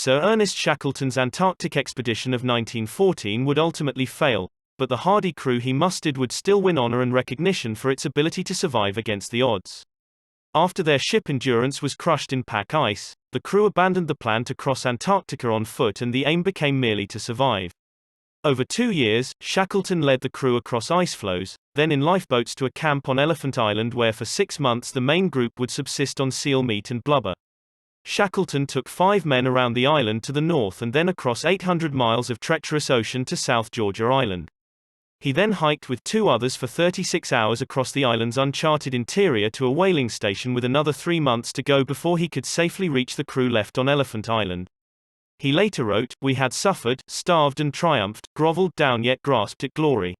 Sir Ernest Shackleton's Antarctic expedition of 1914 would ultimately fail, but the hardy crew he mustered would still win honor and recognition for its ability to survive against the odds. After their ship Endurance was crushed in pack ice, the crew abandoned the plan to cross Antarctica on foot and the aim became merely to survive. Over 2 years, Shackleton led the crew across ice floes, then in lifeboats to a camp on Elephant Island where for 6 months the main group would subsist on seal meat and blubber. Shackleton took 5 men around the island to the north and then across 800 miles of treacherous ocean to South Georgia Island. He then hiked with 2 others for 36 hours across the island's uncharted interior to a whaling station with another 3 months to go before he could safely reach the crew left on Elephant Island. He later wrote, "We had suffered, starved and triumphed, groveled down yet grasped at glory.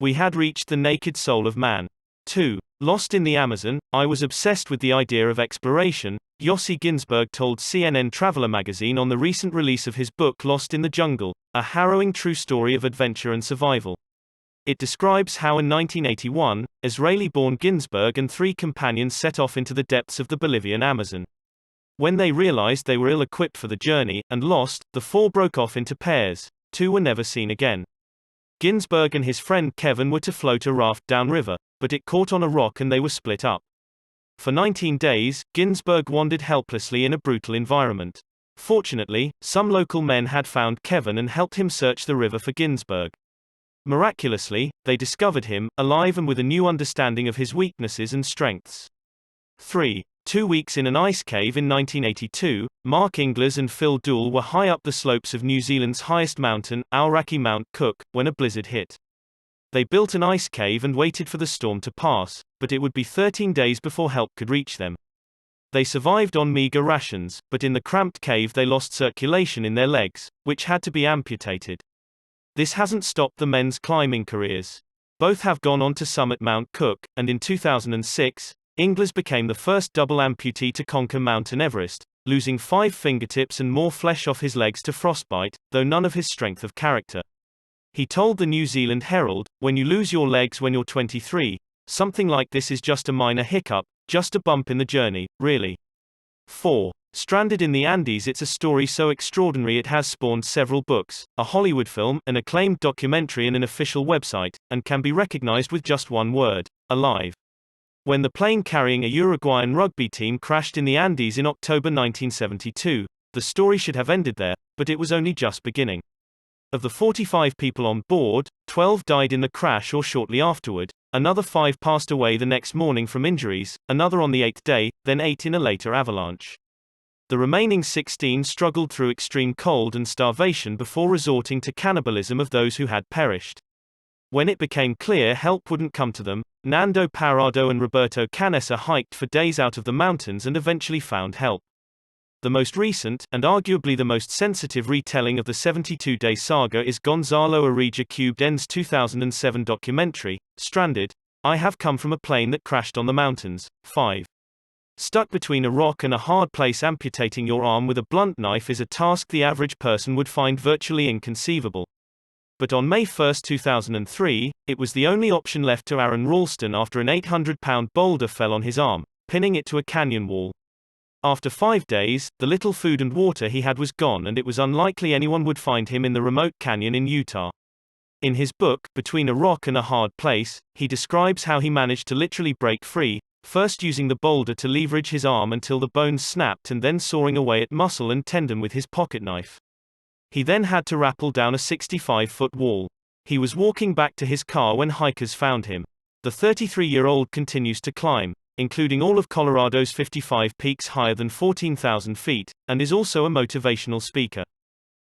We had reached the naked soul of man." 2. Lost in the Amazon, I was obsessed with the idea of exploration, Yossi Ginsberg told CNN Traveler magazine on the recent release of his book Lost in the Jungle, a harrowing true story of adventure and survival. It describes how in 1981, Israeli-born Ginsberg and 3 companions set off into the depths of the Bolivian Amazon. When they realized they were ill-equipped for the journey, and lost, the 4 broke off into pairs. 2 were never seen again. Ginsberg and his friend Kevin were to float a raft downriver, but it caught on a rock and they were split up. For 19 days, Ginsberg wandered helplessly in a brutal environment. Fortunately, some local men had found Kevin and helped him search the river for Ginsberg. Miraculously, they discovered him, alive and with a new understanding of his weaknesses and strengths. 3. 2 weeks in an ice cave in 1982, Mark Inglis and Phil Doole were high up the slopes of New Zealand's highest mountain, Aoraki Mount Cook, when a blizzard hit. They built an ice cave and waited for the storm to pass, but it would be 13 days before help could reach them. They survived on meager rations, but in the cramped cave they lost circulation in their legs, which had to be amputated. This hasn't stopped the men's climbing careers. Both have gone on to summit Mount Cook, and in 2006, Inglis became the first double amputee to conquer Mountain Everest, losing 5 fingertips and more flesh off his legs to frostbite, though none of his strength of character. He told the New Zealand Herald, "When you lose your legs when you're 23, something like this is just a minor hiccup, just a bump in the journey, really." 4. Stranded in the Andes. It's a story so extraordinary it has spawned several books, a Hollywood film, an acclaimed documentary and an official website, and can be recognized with just one word: alive. When the plane carrying a Uruguayan rugby team crashed in the Andes in October 1972, the story should have ended there, but it was only just beginning. Of the 45 people on board, 12 died in the crash or shortly afterward, another 5 passed away the next morning from injuries, another on the 8th day, then 8 in a later avalanche. The remaining 16 struggled through extreme cold and starvation before resorting to cannibalism of those who had perished. When it became clear help wouldn't come to them, Nando Parado and Roberto Canessa hiked for days out of the mountains and eventually found help. The most recent, and arguably the most sensitive retelling of the 72-day saga is Gonzalo Arriaga Cubed N's 2007 documentary, Stranded, I Have Come From a Plane That Crashed on the Mountains. 5. Stuck between a rock and a hard place, amputating your arm with a blunt knife is a task the average person would find virtually inconceivable. But on May 1, 2003, it was the only option left to Aaron Ralston after an 800-pound boulder fell on his arm, pinning it to a canyon wall. After 5 days, the little food and water he had was gone and it was unlikely anyone would find him in the remote canyon in Utah. In his book, Between a Rock and a Hard Place, he describes how he managed to literally break free, first using the boulder to leverage his arm until the bones snapped and then sawing away at muscle and tendon with his pocket knife. He then had to rappel down a 65-foot wall. He was walking back to his car when hikers found him. The 33-year-old continues to climb, including all of Colorado's 55 peaks higher than 14,000 feet, and is also a motivational speaker.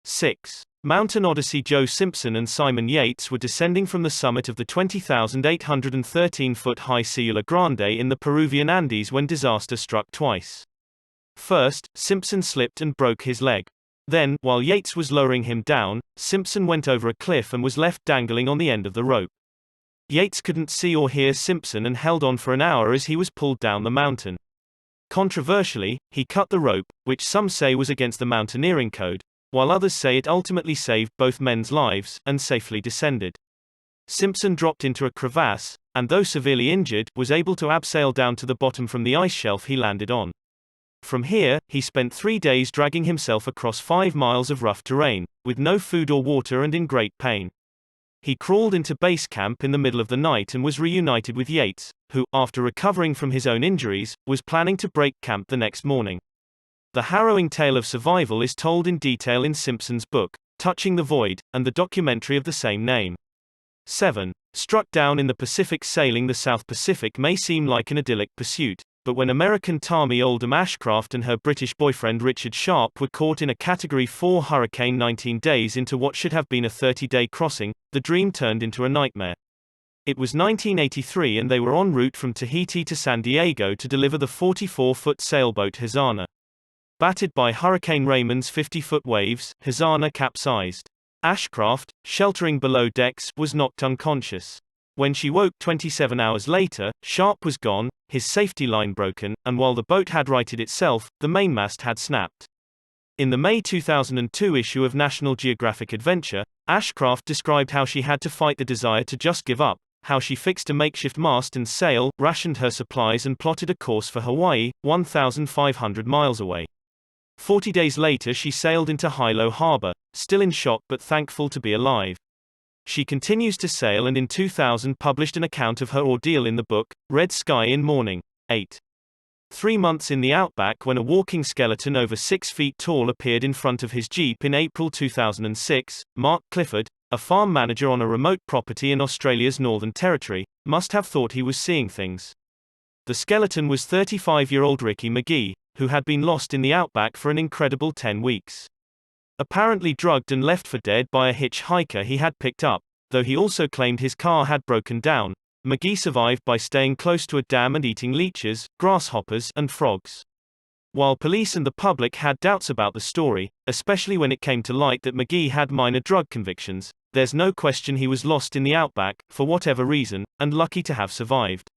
6. Mountain Odyssey. Joe Simpson and Simon Yates were descending from the summit of the 20,813-foot high Sierra Grande in the Peruvian Andes when disaster struck twice. First, Simpson slipped and broke his leg. Then, while Yates was lowering him down, Simpson went over a cliff and was left dangling on the end of the rope. Yates couldn't see or hear Simpson and held on for an hour as he was pulled down the mountain. Controversially, he cut the rope, which some say was against the mountaineering code, while others say it ultimately saved both men's lives, and safely descended. Simpson dropped into a crevasse, and though severely injured, was able to abseil down to the bottom from the ice shelf he landed on. From here, he spent 3 days dragging himself across 5 miles of rough terrain, with no food or water and in great pain. He crawled into base camp in the middle of the night and was reunited with Yates, who, after recovering from his own injuries, was planning to break camp the next morning. The harrowing tale of survival is told in detail in Simpson's book, Touching the Void, and the documentary of the same name. 7. Struck down in the Pacific. Sailing the South Pacific may seem like an idyllic pursuit, but when American Tammy Oldham Ashcraft and her British boyfriend Richard Sharp were caught in a Category 4 hurricane 19 days into what should have been a 30-day crossing, the dream turned into a nightmare. It was 1983 and they were en route from Tahiti to San Diego to deliver the 44-foot sailboat Hazana. Battered by Hurricane Raymond's 50-foot waves, Hazana capsized. Ashcraft, sheltering below decks, was knocked unconscious. When she woke 27 hours later, Sharp was gone, his safety line broken, and while the boat had righted itself, the mainmast had snapped. In the May 2002 issue of National Geographic Adventure, Ashcraft described how she had to fight the desire to just give up, how she fixed a makeshift mast and sail, rationed her supplies and plotted a course for Hawaii, 1,500 miles away. 40 days later she sailed into Hilo Harbor, still in shock but thankful to be alive. She continues to sail and in 2000 published an account of her ordeal in the book, Red Sky in Morning. 8. 3 months in the Outback. When a walking skeleton over 6 feet tall appeared in front of his Jeep in April 2006, Mark Clifford, a farm manager on a remote property in Australia's Northern Territory, must have thought he was seeing things. The skeleton was 35-year-old Ricky McGee, who had been lost in the Outback for an incredible 10 weeks. Apparently drugged and left for dead by a hitchhiker he had picked up, though he also claimed his car had broken down, McGee survived by staying close to a dam and eating leeches, grasshoppers, and frogs. While police and the public had doubts about the story, especially when it came to light that McGee had minor drug convictions, there's no question he was lost in the Outback, for whatever reason, and lucky to have survived.